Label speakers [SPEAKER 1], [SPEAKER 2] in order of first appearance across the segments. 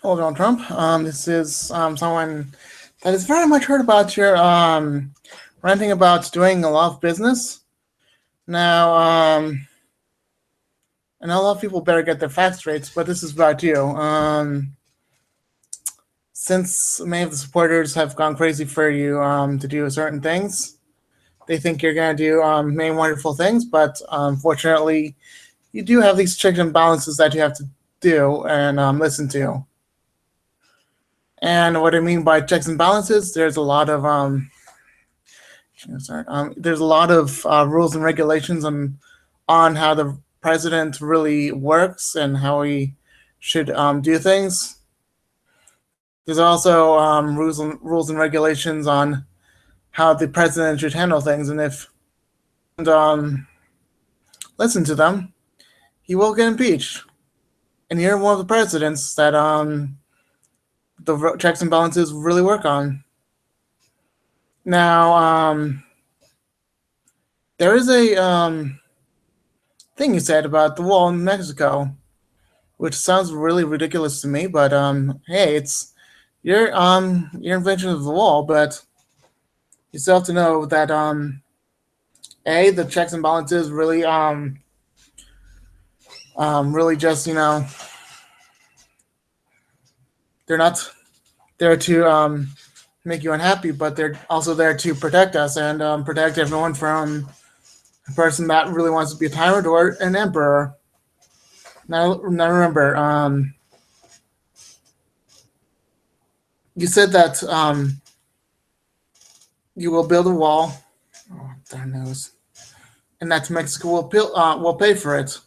[SPEAKER 1] Hello, Donald Trump. This is someone that has very much heard about your ranting about doing a lot of business. Now, I know a lot of people better get their facts straight, but this is about you. Since many of the supporters have gone crazy for you to do certain things, they think you're going to do many wonderful things, but unfortunately, you do have these checks and balances that you have to do and listen to. And what I mean by checks and balances, there's a lot of rules and regulations on how the president really works and how he should do things. There's also rules and regulations on how the president should handle things, and if and, listen to them, he will get impeached. And you're one of the presidents that the checks and balances really work on. Now, there is a thing you said about the wall in Mexico, which sounds really ridiculous to me. But hey, it's your invention of the wall. But you still have to know that a the checks and balances really just they're not there to make you unhappy, but they're also there to protect us and protect everyone from a person that really wants to be a tyrant or an emperor. Now remember, you said that you will build a wall. Oh, darn nose. And that Mexico will pay for it.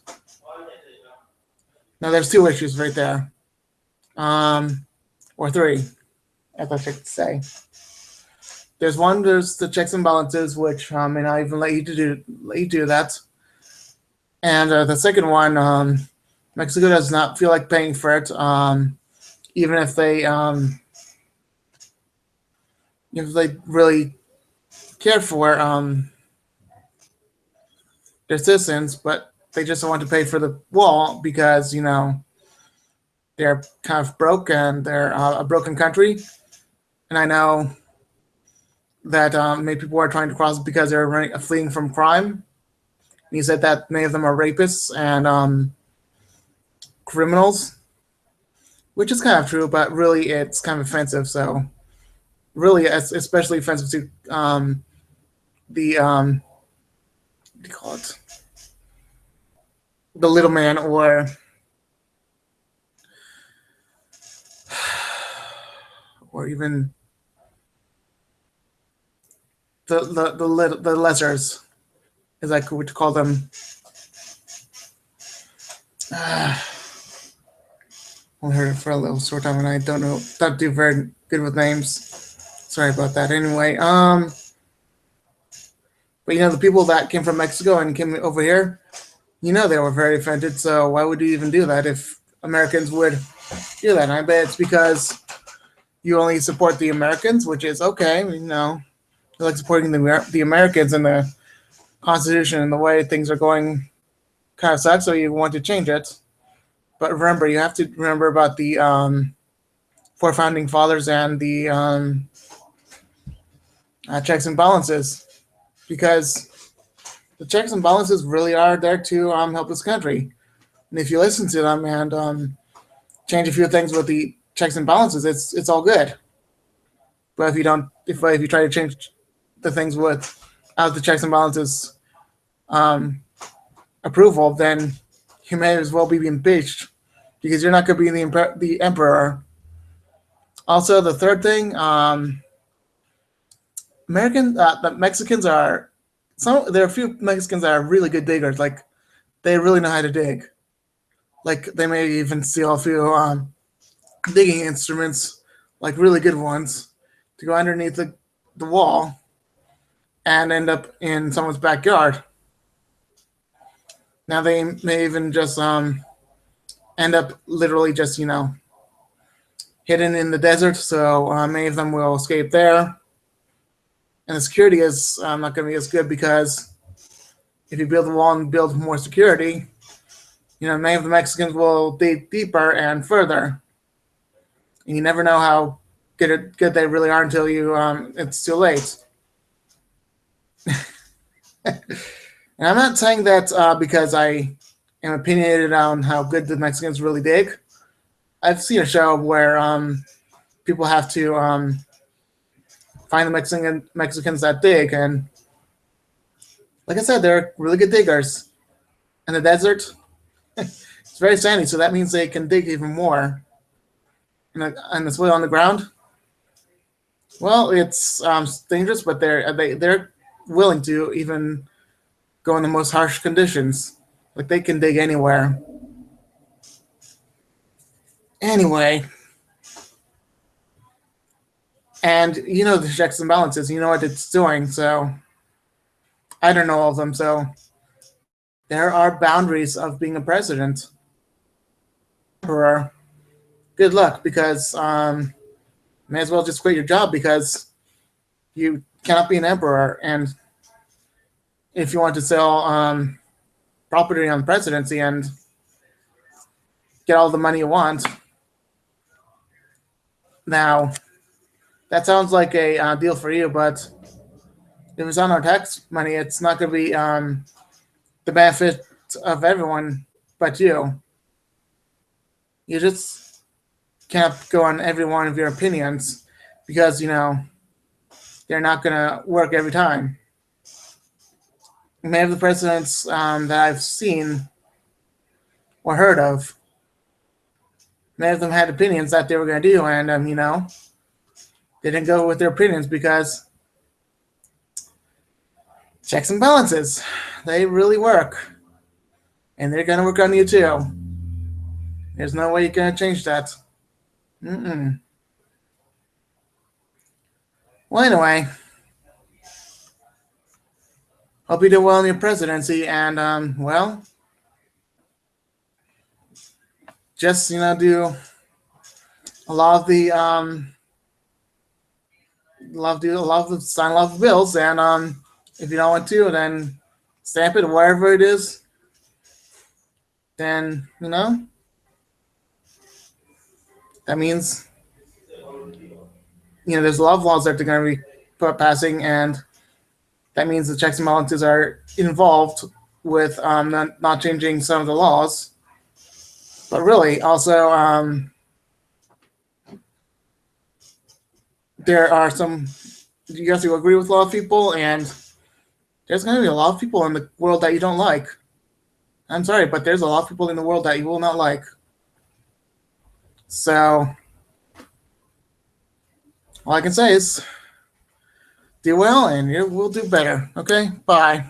[SPEAKER 1] Now there's two issues right there, or three, as I should say. There's one. There's the checks and balances, which may not even let you do that. And the second one, Mexico does not feel like paying for it, even if they really care for their citizens, but they just don't want to pay for the wall because they're kind of broke and they're a broken country. And I know that many people are trying to cross because they're fleeing from crime. And you said that many of them are rapists and criminals, which is kind of true, but really it's kind of offensive. So really, it's especially offensive to the what do you call it, the little man, or even the lessers, as I could call them. Only heard it for a little short time, and I don't do very good with names. Sorry about that. Anyway, but the people that came from Mexico and came over here, they were very offended. So why would you even do that if Americans would do that? And I bet it's because you only support the Americans, which is okay. You like supporting the Americans and the Constitution and the way things are going kind of sucks. So you want to change it. But remember, you have to remember about the four founding fathers and the checks and balances, because the checks and balances really are there to help this country. And if you listen to them and change a few things with the checks and balances, it's all good. But if you try to change the things without the checks and balances um, approval, then you may as well be impeached because you're not going to be the emperor. Also, the third thing, the Mexicans are there are a few Mexicans that are really good diggers. Like they really know how to dig. Like they may even steal a few digging instruments, like really good ones, to go underneath the wall and end up in someone's backyard. Now they may even just end up literally just hidden in the desert. So many of them will escape there, and the security is not going to be as good because if you build a wall and build more security, many of the Mexicans will dig deeper and further. And you never know how good they really are until it's too late. And I'm not saying that because I am opinionated on how good the Mexicans really dig. I've seen a show where people have to find the Mexicans that dig, and like I said, they're really good diggers. In the desert, it's very sandy, so that means they can dig even more. And it's really on the ground. Well, it's dangerous, but they're willing to even go in the most harsh conditions. Like they can dig anywhere. Anyway, and you know the checks and balances. You know what it's doing. So I don't know all of them. So there are boundaries of being a president. Emperor, good luck because may as well just quit your job because you cannot be an emperor. And if you want to sell property on the presidency and get all the money you want, now that sounds like a deal for you, but if it's on our tax money, it's not going to be the benefit of everyone but you. You just can't go on every one of your opinions because, they're not going to work every time. Many of the presidents that I've seen or heard of, many of them had opinions that they were going to do, and, they didn't go with their opinions because checks and balances, they really work. And they're going to work on you too. There's no way you're going to change that. Mm-mm. Well, anyway, hope you do well in your presidency, and well, just do a lot of the sign a lot of bills, and if you don't want to, then stamp it wherever it is. Then that means there's a lot of laws that they're going to be passing, and that means the checks and balances are involved with not changing some of the laws. But really, also, there are some, you guys who agree with a lot of people, and there's going to be a lot of people in the world that you don't like. I'm sorry, but there's a lot of people in the world that you will not like. So, all I can say is do well, and you will do better. Okay? Bye.